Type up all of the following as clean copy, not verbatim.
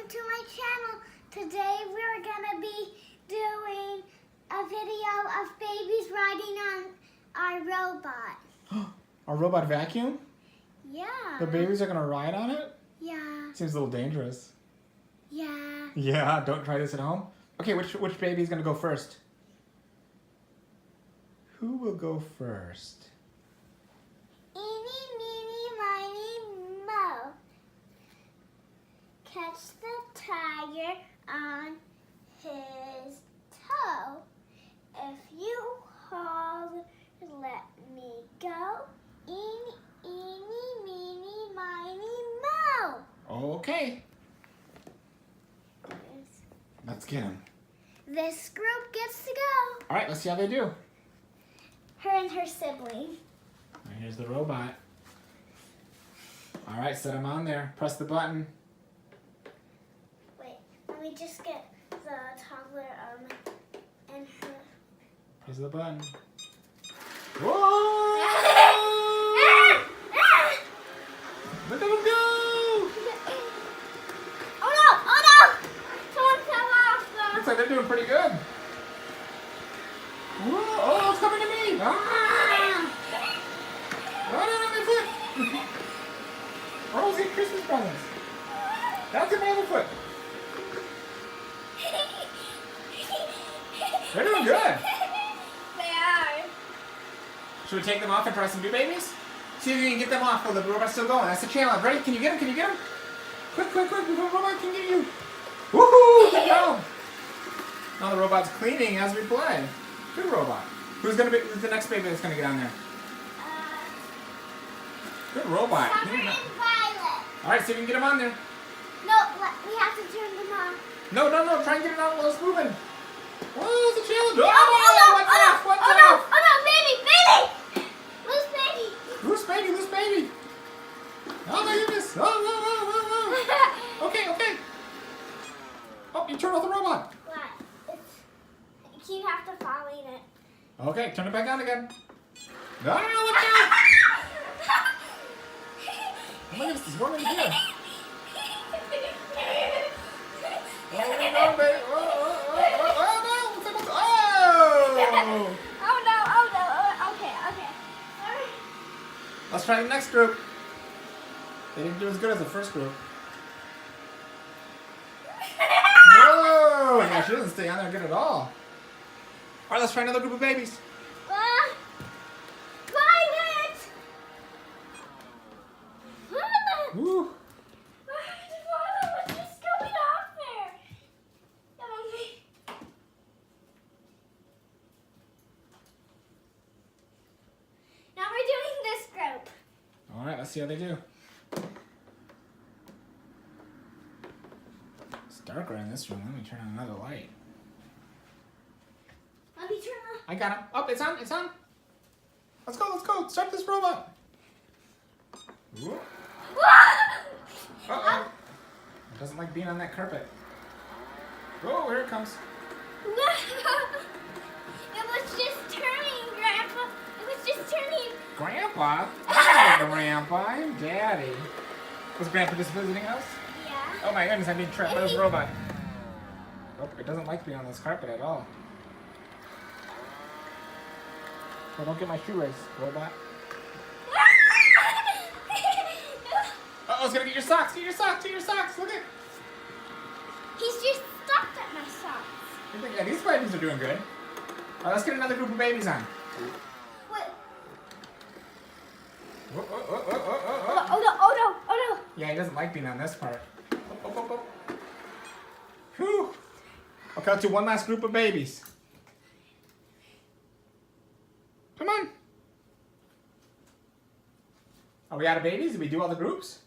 welcome to my channel. Today we're gonna be doing a video of babies riding on our robot. Our robot vacuum? Yeah. The babies are gonna ride on it? Yeah. Seems a little dangerous. Yeah. Yeah, don't try this at home. Okay, which baby is gonna go first? Who will go first? Eeny, meeny, miny, mo. Catch the tiger on his toe. If you hold, let me go. Eeny, eeny, meeny, miny, mo. Okay. Let's get him. This group gets to go. All right, let's see how they do. Her and her sibling. And here's the robot. All right, set him on there. Press the button. Wait, let me just get the toddler and her. Press the button. Whoa! Look at him go! Oh no! Oh no! Someone fell off though. Looks like they're doing pretty good. Whoa! Oh, it's coming to me! Ah! Oh, no, my foot! We're almost getting Christmas presents. That's in my other foot. They're doing good. They are. Should we take them off and try some new babies? See if you can get them off while the robot's still going. That's the challenge. Ready? Can you get them? Can you get them? Quick, quick, quick. The robot can get you. Woohoo! Good job. Now the robot's cleaning as we play. Good robot. Who's the next baby that's gonna get on there? Good robot. Summer and Violet. All right, see if we can get them on there. No, we have to turn them on. No. Try and get it out while it's moving. Whoa, it's a challenge. Oh no! What's off? What's Oh no! off? Oh no! Baby! Loose baby! Loose baby. Oh my goodness. Oh. Okay. Oh, you turned off the robot. What? You have to follow it. Okay, turn it back on again. No, watch out! Oh my goodness, there's one in here. Oh no, baby. Oh no. Oh no! Okay. Let's try the next group. They didn't do as good as the first group. Whoa! Yeah, she doesn't stay on there good at all. All right, let's try another group of babies. Violet! Woo! Violet, what's just going off there? Now we're doing this group. All right, let's see how they do. It's darker in this room. Let me turn on another light. Let me turn on. I got him. Oh, it's on. Let's go. Start this robot. Whoa. Uh-oh. It doesn't like being on that carpet. Oh, here it comes. It was just turning, Grandpa. It was just turning. Grandpa? I'm not Grandpa. I'm Daddy. Was Grandpa just visiting us? Yeah. Oh my goodness, I'm being trapped by this robot. Oh, it doesn't like being on this carpet at all. Oh, don't get my shoe race, robot. Uh-oh, it's gonna get your socks. Get your socks. Look at. He's just stuck at my socks. Yeah, these babies are doing good. All right, let's get another group of babies on. What? Oh. Oh no. Yeah, he doesn't like being on this part. Oh. Whew. Okay, let's do one last group of babies. Come on. Are we out of babies? Did we do all the groups?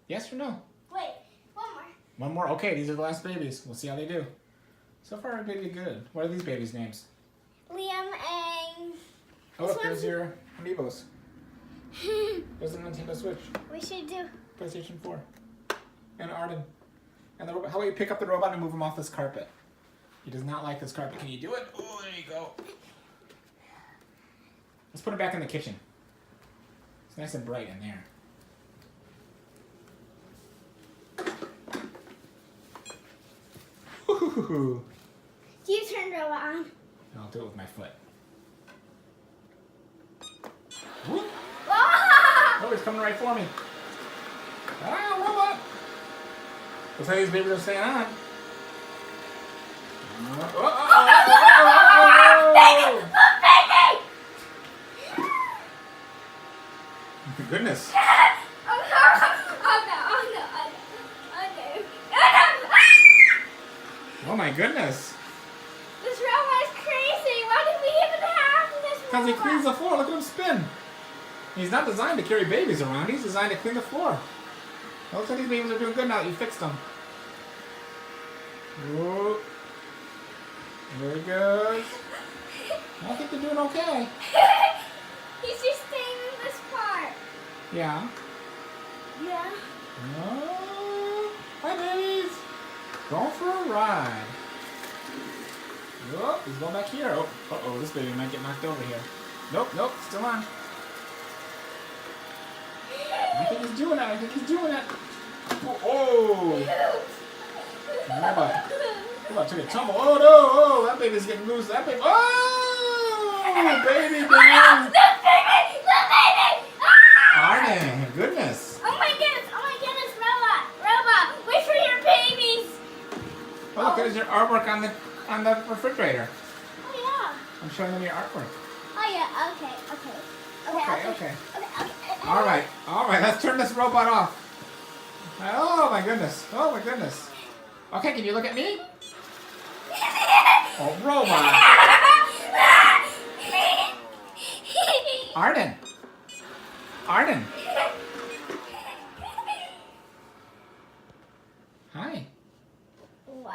Yes or no? Wait, one more. One more? Okay, these are the last babies. We'll see how they do. So far, our baby good. What are these babies' names? Liam and... Oh, look, there's your Amiibos. There's a Nintendo Switch. We should do... PlayStation 4. And Arden. And the robot. How about you pick up the robot and move him off this carpet? He does not like this carpet. Can you do it? Oh, there you go. Let's put it back in the kitchen. It's nice and bright in there. Ooh. You turn robot on. I'll do it with my foot. Whoop. Ah! Oh, he's coming right for me. Ah, robot. Looks like these babies are staying on. Goodness. Oh my goodness. This robot is crazy. Why did we even have this robot? Because he cleans the floor. Look at him spin. He's not designed to carry babies around. He's designed to clean the floor. It looks like these babies are doing good now that you fixed them. Whoa. Very good. I think they're doing okay. He's just staying in this part. Yeah. Yeah. Oh, hi, babies. Going for a ride. Oh, he's going back here. Oh, uh-oh, this baby might get knocked over here. Nope, nope, still on. I think he's doing it. I think he's doing it. Oh, oh. Robot. Robot took a tumble. Oh, no. Oh, that baby's getting loose. That baby. Oh, baby, baby. Look, baby. Look, baby. Ah! Arden, goodness. Oh, my goodness. Oh, my goodness. Robot. Robot. Wait for your babies. Oh, look, there's your artwork on the refrigerator. Oh, yeah. I'm showing them your artwork. Oh, yeah. Okay. Okay. All right, let's turn this robot off. Oh my goodness. Okay, can you look at me? Oh, robot. Arden. Hi. What?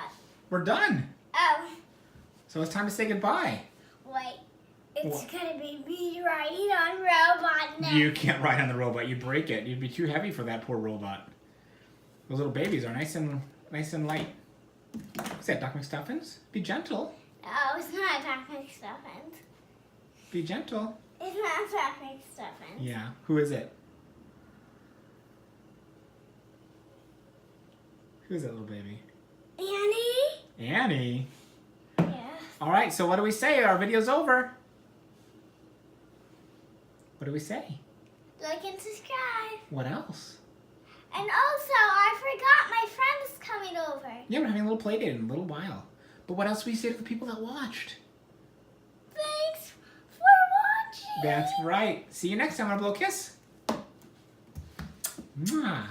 We're done. Oh, So it's time to say goodbye. wait. It's What? gonna be me riding on robot now. You can't ride on the robot. You break it. You'd be too heavy for that poor robot. Those little babies are nice and light. What's that, Doc McStuffins? Be gentle. Oh, it's not Doc McStuffins. Be gentle. It's not Doc McStuffins. Yeah. Who is it? Who's that little baby? Annie? Annie. Yeah. All right, so what do we say? Our video's over. What do we say? Like and subscribe. What else? And also, I forgot my friend is coming over. Yeah, we're having a little play date in a little while. But what else do we say to the people that watched? Thanks for watching. That's right. See you next time. Want to blow a kiss? Mwah.